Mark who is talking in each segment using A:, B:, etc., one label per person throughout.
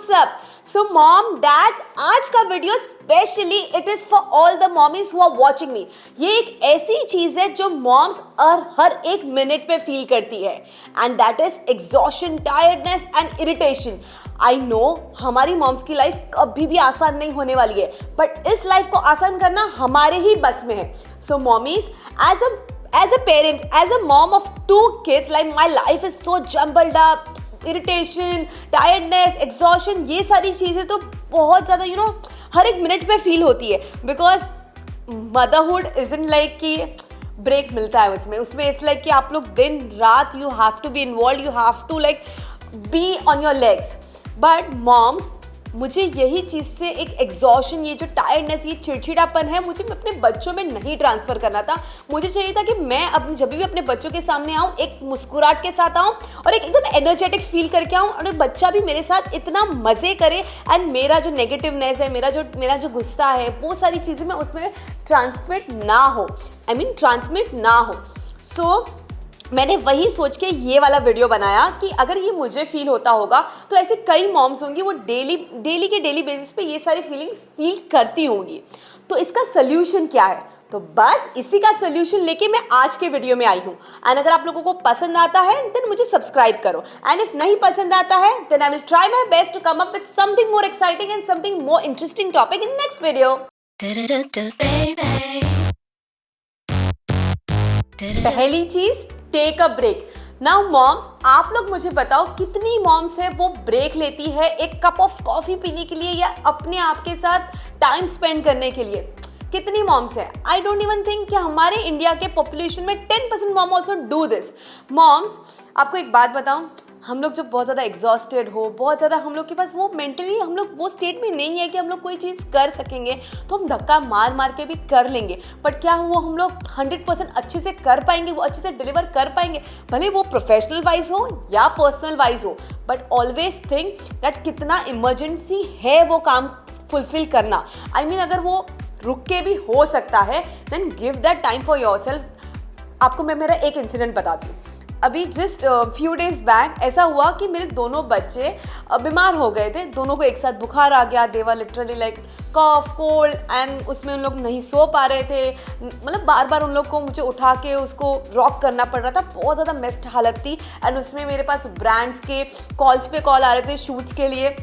A: सब। So mom dad, आज का video specially it is for all the mommies who are watching me. ये एक ऐसी चीज है जो मॉम्स हर एक मिनट पे फील करती है, and that is exhaustion, tiredness and irritation. I know हमारी मॉम्स की लाइफ कभी भी आसान नहीं होने वाली है, बट इस लाइफ को आसान करना हमारे ही बस में है। सो mommies, as a parent, as a mom of 2 kids, like my life is so jumbled up, irritation, tiredness, exhaustion, ये सारी चीज़ें तो बहुत ज़्यादा हर एक मिनट पे फील होती है, बिकॉज मदरहुड इजंट लाइक कि ब्रेक मिलता है उसमें इट्स लाइक कि आप लोग दिन रात you have to be involve, you have to like be on your legs. But moms, मुझे यही चीज़ से एक एग्जॉशन, ये जो टायर्डनेस, ये चिड़चिड़ापन है, मुझे अपने बच्चों में नहीं ट्रांसफ़र करना था। मुझे चाहिए था कि मैं अपने जब भी अपने बच्चों के सामने आऊँ एक मुस्कुराहट के साथ आऊँ और एक एकदम एनर्जेटिक फील करके आऊँ, और बच्चा भी मेरे साथ इतना मज़े करे एंड मेरा जो नेगेटिवनेस है, मेरा जो गुस्सा है, वो सारी चीज़ें मैं उसमें ट्रांसमिट ना हो। सो मैंने वही सोच के ये वाला वीडियो बनाया कि अगर ये मुझे फील होता होगा तो ऐसे कई मॉम्स होंगी, वो डेली बेसिस पे ये सारी फीलिंग्स फील करती होंगी। तो इसका सोल्यूशन क्या है? तो बस इसी का सोल्यूशन लेके मैं आज के वीडियो में आई हूँ। एंड अगर आप लोगों को पसंद आता है देन मुझे सब्सक्राइब करो, एंड इफ नहीं पसंद आता है then I will try my best to come up with something more exciting and something more interesting topic in next video. पहली चीज, take a break. Now moms, आप लोग मुझे बताओ कितनी मॉम्स है वो ब्रेक लेती है एक कप ऑफ कॉफी पीने के लिए या अपने आप के साथ टाइम स्पेंड करने के लिए? कितनी मॉम्स है? आई डोंट इवन थिंक कि हमारे इंडिया के पॉपुलेशन में 10% mom also do this. Moms, आपको एक बात बताऊं, हम लोग जब बहुत ज़्यादा एग्जॉस्टेड हो, बहुत ज़्यादा हम लोग के पास वो मेंटली हम लोग वो स्टेट में नहीं है कि हम लोग कोई चीज़ कर सकेंगे, तो हम धक्का मार के भी कर लेंगे। बट क्या वो हम लोग 100% अच्छे से कर पाएंगे, वो अच्छे से डिलीवर कर पाएंगे, भले वो प्रोफेशनल वाइज हो या पर्सनल वाइज हो? बट ऑलवेज थिंक दैट कितना इमरजेंसी है वो काम फुलफिल करना। आई मीन अगर वो रुक के भी हो सकता है then give that time for yourself. आपको मैं मेरा एक इंसिडेंट बताती हूँ। अभी जस्ट फ्यू डेज बैक ऐसा हुआ कि मेरे दोनों बच्चे बीमार हो गए थे, दोनों को एक साथ बुखार आ गया। They were literally like cough, cold, and उसमें उन लोग नहीं सो पा रहे थे। मतलब बार बार उन लोग को मुझे उठा के उसको रॉक करना पड़ रहा था, बहुत ज़्यादा मेस्ड हालत थी। एंड उसमें मेरे पास ब्रांड्स के कॉल्स पे कॉल आ रहे थे शूट्स के लिए,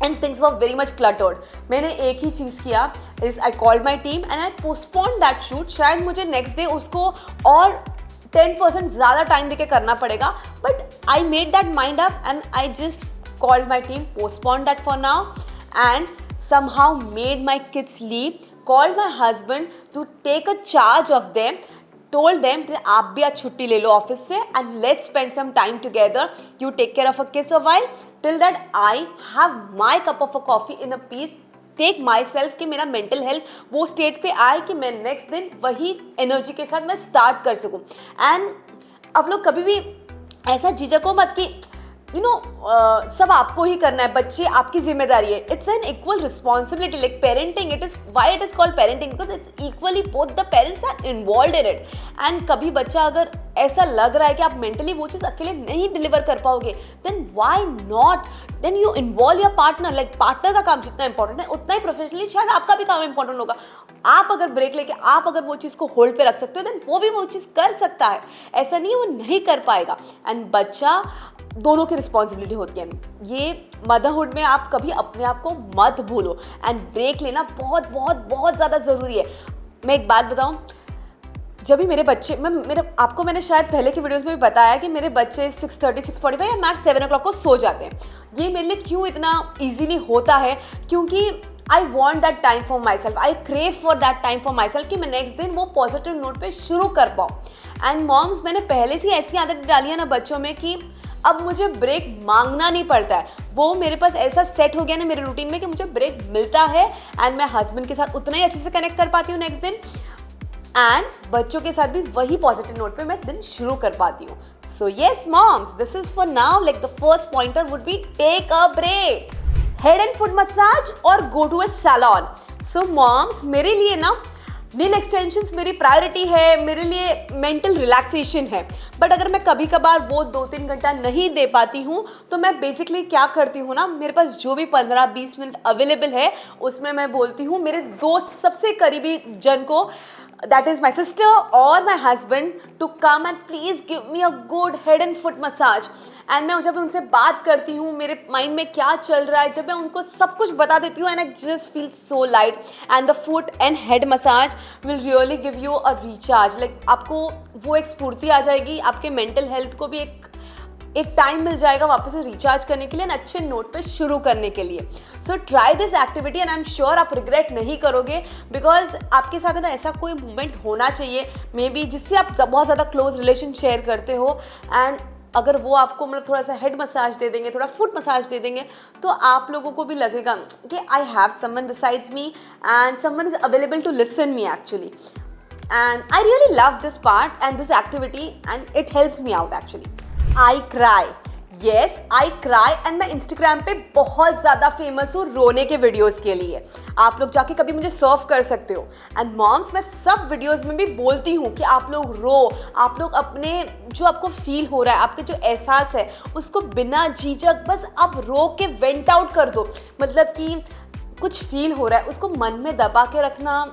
A: and things were very much cluttered. मैंने एक ही चीज़ किया, is I called my team and I postpone that shoot. शायद मुझे नेक्स्ट डे उसको और 10% ज़्यादा टाइम देके करना पड़ेगा, but I made that mind up and I just called my team, postpone that for now, and somehow made my kids leave, called my husband to take a charge of them, told them कि आप भी आज छुट्टी ले लो office से and let's spend some time together, you take care of a kids a while, till that I have my cup of a coffee in a peace, take myself कि मेरा mental health वो state पे आए कि मैं next दिन वही energy के साथ मैं स्टार्ट कर सकूं। एंड आप लोग कभी भी ऐसा झिझको मत कि सब आपको ही करना है, बच्चे आपकी जिम्मेदारी है। It's an equal responsibility, like parenting, it is why it is called parenting, because it's equally both the parents are involve in it. And कभी बच्चा अगर ऐसा लग रहा है कि आप मेंटली वो चीज़ अकेले नहीं डिलीवर कर पाओगे, then why not, then you involve your partner. Like partner का काम जितना इंपॉर्टेंट है उतना ही प्रोफेशनली शायद आपका भी काम इंपॉर्टेंट होगा। आप अगर ब्रेक लेके आप अगर वो चीज़ को होल्ड पे रख सकते हो देन वो भी वो चीज़ कर सकता है। ऐसा नहीं है वो नहीं कर पाएगा। एंड बच्चा, दोनों की रिस्पॉन्सिबिलिटी होती है। ये मदरहुड में आप कभी अपने आप को मत भूलो, एंड ब्रेक लेना बहुत बहुत बहुत ज़्यादा ज़रूरी है। मैं एक बात बताऊँ, जब भी मेरे बच्चे, आपको मैंने शायद पहले की वीडियोस में भी बताया कि मेरे बच्चे 6:30, 6:45 या मैक्स 7 o'clock को सो जाते हैं। ये मेरे लिए क्यों इतना ईजीली होता है? क्योंकि I want that time for my self, I crave for that time for my self कि मैं नेक्स्ट दिन वो पॉजिटिव नोट पे शुरू कर पाऊँ। एंड मॉम्स, मैंने पहले से ऐसी आदत डाली है ना बच्चों में कि अब मुझे ब्रेक मांगना नहीं पड़ता है। वो मेरे पास ऐसा सेट हो गया ना मेरे रूटीन में कि मुझे ब्रेक मिलता है, एंड मैं हस्बैंड के साथ उतना ही अच्छे से कनेक्ट कर पाती हूँ नेक्स्ट दिन, एंड बच्चों के साथ भी वही पॉजिटिव नोट पे मैं दिन शुरू कर पाती हूँ। So yes moms, this is for now, like the first pointer would be take a break, head and foot massage और go to a salon. So moms, मेरे लिए ना नील एक्सटेंशंस मेरी प्रायोरिटी है, मेरे लिए मेंटल रिलैक्सेशन है। बट अगर मैं कभी कभार वो 2-3 घंटा नहीं दे पाती हूँ तो मैं बेसिकली क्या करती हूँ ना, मेरे पास जो भी 15-20 मिनट अवेलेबल है उसमें मैं बोलती हूँ मेरे दोस्त, सबसे करीबी जन को, that is my sister or my husband, to come and please give me a good head and foot massage. And मैं जब उनसे बात करती हूँ, मेरे माइंड में क्या चल रहा है, जब मैं उनको सब कुछ बता देती हूँ, and I just feel so light. And the foot and head massage will really give you a recharge. Like आपको वो एक स्फूर्ति आ जाएगी, आपके मेंटल हेल्थ को भी एक टाइम मिल जाएगा वापस से रिचार्ज करने के लिए, एंड अच्छे नोट पे शुरू करने के लिए। So try this activity and I am sure आप रिग्रेट नहीं करोगे, बिकॉज आपके साथ है ना ऐसा कोई मोमेंट होना चाहिए मे बी जिससे आप बहुत ज़्यादा क्लोज रिलेशन शेयर करते हो, एंड अगर वो आपको मतलब थोड़ा सा हेड मसाज दे देंगे, थोड़ा फुट मसाज दे देंगे, तो आप लोगों को भी लगेगा कि I have someone besides me and someone is available to listen me actually. And I really love this part and this activity and it helps me out actually. I cry. Yes, I cry and मैं Instagram पे बहुत ज़्यादा famous हूँ रोने के videos के लिए। आप लोग जाके कभी मुझे सर्व कर सकते हो। एंड मॉम्स, मैं सब वीडियोस में भी बोलती हूँ कि आप लोग रो, आप लोग अपने जो आपको फील हो रहा है, आपके जो एहसास है उसको बिना झिझक बस आप रो के वेंट आउट कर दो। मतलब कि कुछ फील हो रहा है उसको मन में दबा के रखना,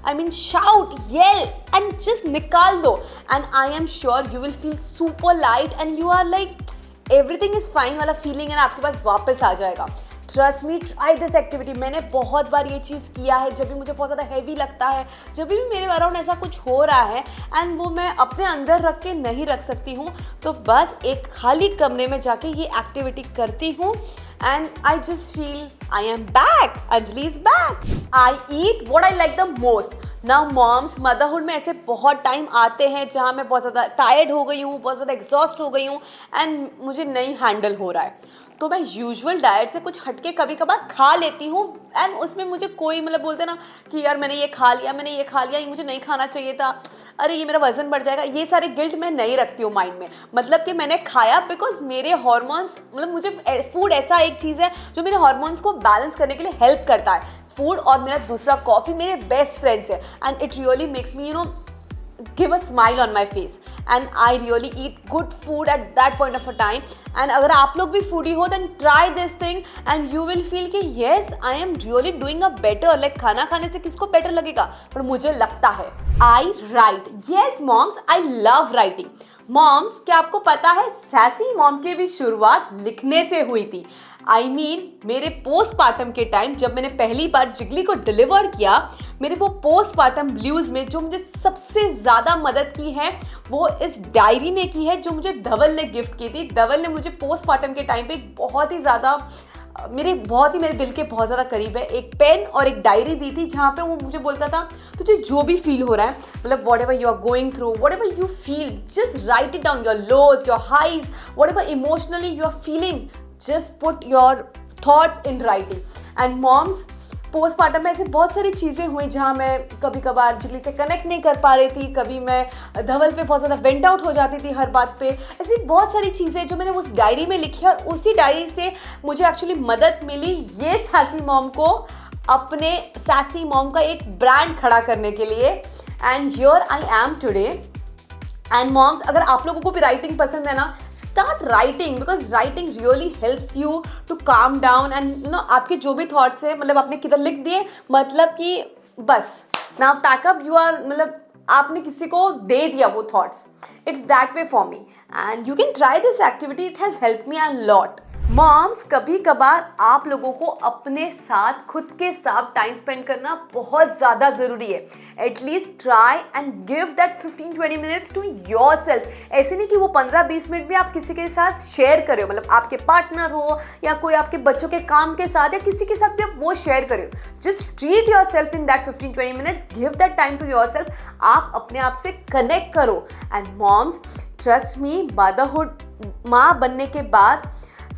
A: I mean shout, yell and just निकाल दो, and I am sure you will feel super light and you are like everything is fine वाला feeling है ना आपके पास वापस आ जाएगा। Trust me, try this activity. मैंने बहुत बार ये चीज़ किया है जब भी मुझे बहुत ज़्यादा हैवी लगता है, जब भी मेरे अराउंड ऐसा कुछ हो रहा है एंड वो मैं अपने अंदर रख के नहीं रख सकती हूँ, तो बस एक खाली कमरे में जाके ये एक्टिविटी करती हूँ and I just feel I am back. Anjali is back. I eat what I like the most. Now moms, motherhood में ऐसे बहुत टाइम आते हैं जहाँ मैं बहुत ज़्यादा टायर्ड हो गई हूँ, बहुत ज़्यादा एग्जॉस्ट हो गई हूँ एंड मुझे नहीं हैंडल हो रहा है, तो मैं यूजुअल डाइट से कुछ हटके कभी कभार खा लेती हूँ। एंड उसमें मुझे कोई मतलब बोलते ना कि यार मैंने ये खा लिया, मैंने ये खा लिया, ये मुझे नहीं खाना चाहिए था, अरे ये मेरा वजन बढ़ जाएगा, ये सारे गिल्ट मैं नहीं रखती हूँ माइंड में। मतलब कि मैंने खाया बिकॉज मेरे हॉर्मोन्स, मतलब मुझे फूड ऐसा एक चीज़ है जो मेरे हॉर्मोन्स को बैलेंस करने के लिए हेल्प करता है। फूड और मेरा दूसरा कॉफ़ी मेरे बेस्ट फ्रेंड्स है and it really makes me give a smile on my face and I really eat good food at that point of a time. And अगर आप लोग भी foodie हो then try this thing and you will feel कि yes I am really doing a better, like खाना खाने से किसको better लगेगा, पर मुझे लगता है। I write. Yes moms, I love writing. Moms, क्या आपको पता है सैसी मॉम की भी शुरुआत लिखने से हुई थी। I mean, मेरे पोस्टपार्टम के टाइम जब मैंने पहली बार जिगली को डिलीवर किया, मेरे वो पोस्टपार्टम ब्लूज में जो मुझे सबसे ज़्यादा मदद की है वो इस डायरी ने की है जो मुझे धवल ने गिफ्ट की थी। धवल ने मुझे पोस्टपार्टम के टाइम पे बहुत ही ज़्यादा मेरे दिल के बहुत ज़्यादा करीब है, एक पेन और एक डायरी दी थी जहाँ पे वो मुझे बोलता था तुझे जो भी फील हो रहा है, मतलब whatever you are going through, whatever you feel, just write it down, your lows, your highs, whatever emotionally you are feeling, just put your thoughts in writing. And moms, postmortem में ऐसे बहुत सारी चीज़ें हुई जहाँ मैं कभी कभार जिगली से कनेक्ट नहीं कर पा रही थी, कभी मैं धवल पे बहुत ज़्यादा वेंट आउट हो जाती थी हर बात पे। ऐसी बहुत सारी चीज़ें जो मैंने उस डायरी में लिखी है और उसी डायरी से मुझे एक्चुअली मदद मिली ये सैसी मॉम को अपने सैसी मॉम का एक ब्रांड खड़ा करने के लिए। And here I am today. And moms, अगर आप लोगों को भी राइटिंग पसंद है ना, start writing because writing really helps you to calm down and आपके जो भी thoughts है, मतलब आपने किधर लिख दिए, मतलब कि बस now pack up, you are, मतलब आपने किसी को दे दिया वो thoughts. It's that way for me and you can try this activity. It has helped me a lot. Moms, कभी कभार आप लोगों को अपने साथ, खुद के साथ टाइम स्पेंड करना बहुत ज़्यादा ज़रूरी है। At least try and give that 15-20 minutes to yourself. ऐसे नहीं कि वो 15-20 मिनट भी आप किसी के साथ शेयर करें, मतलब आपके पार्टनर हो या कोई आपके बच्चों के काम के साथ या किसी के साथ भी आप वो शेयर करें। Just treat yourself in that 15-20 minutes, give that time to yourself. आप अपने आप से कनेक्ट करो। And moms, trust me, motherhood, माँ बनने के बाद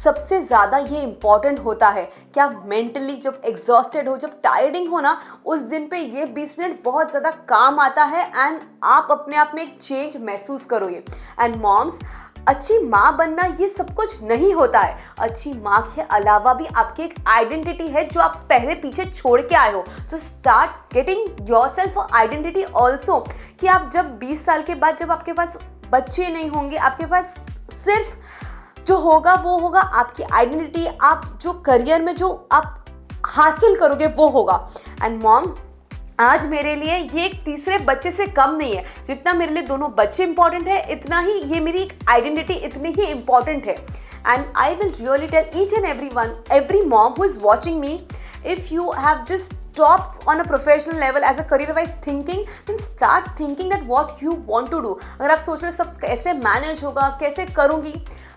A: सबसे ज़्यादा ये इम्पॉर्टेंट होता है कि आप मेंटली जब एग्जॉस्टेड हो, जब टायर्डिंग हो ना, उस दिन पे ये 20 मिनट बहुत ज़्यादा काम आता है एंड आप अपने आप में एक चेंज महसूस करोगे। एंड मॉम्स, अच्छी माँ बनना ये सब कुछ नहीं होता है। अच्छी माँ के अलावा भी आपकी एक आइडेंटिटी है जो आप पहले पीछे छोड़ के आए हो। तो start getting yourself identity also, कि आप जब 20 साल के बाद, जब आपके पास बच्चे नहीं होंगे, आपके पास सिर्फ जो होगा वो होगा आपकी आइडेंटिटी, आप जो करियर में जो आप हासिल करोगे वो होगा। एंड मॉम, आज मेरे लिए ये एक तीसरे बच्चे से कम नहीं है। जितना मेरे लिए दोनों बच्चे इंपॉर्टेंट है, इतना ही ये मेरी एक आइडेंटिटी इतनी ही इंपॉर्टेंट है। And I will really tell each and every mom who is watching me, if you have just stopped on a professional level as a career wise thinking, then start thinking that what you want to do। अगर आप सोच रहे हो सब कैसे manage होगा, कैसे करूँगी,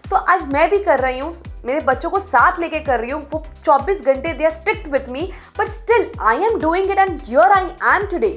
A: तो आज मैं भी कर रही हूँ, मेरे बच्चों को साथ लेके कर रही हूँ। वो 24 घंटे they are strict with me, but still I am doing it and here I am today.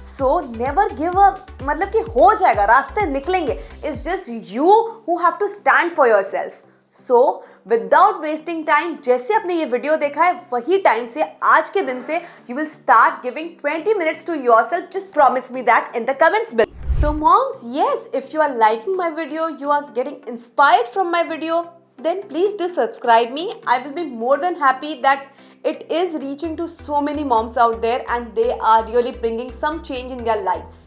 A: So never give up, मतलब कि हो जाएगा, रास्ते निकलेंगे। It's just you who have to stand for yourself. So without wasting time, जैसे आपने ये video देखा है वही टाइम से, आज के दिन से you will start giving 20 minutes to yourself। Just promise me that in the comments below। So moms, yes, if you are liking my video, you are getting inspired from my video, then please do subscribe me। I will be more than happy that it is reaching to so many moms out there and they are really bringing some change in their lives।